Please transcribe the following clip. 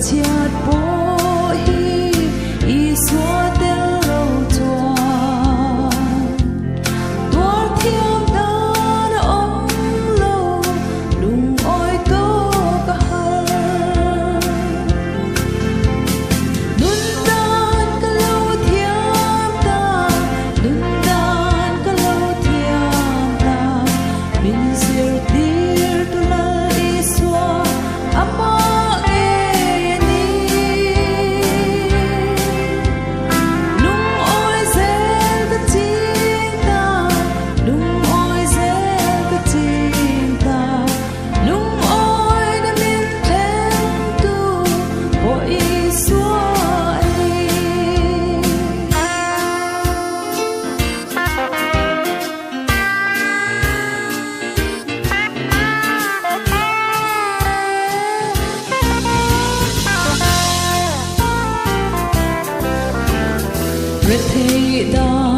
chợt bố hi y xóa tên lâu choàng tua thiêng ta đã ôm lâu đùng ôi tô cả hai đun đan cả lâu thiêng ta đun đan cả lâu thiêng ta mình siêu tir tu la y xóa ama Rệt thị đà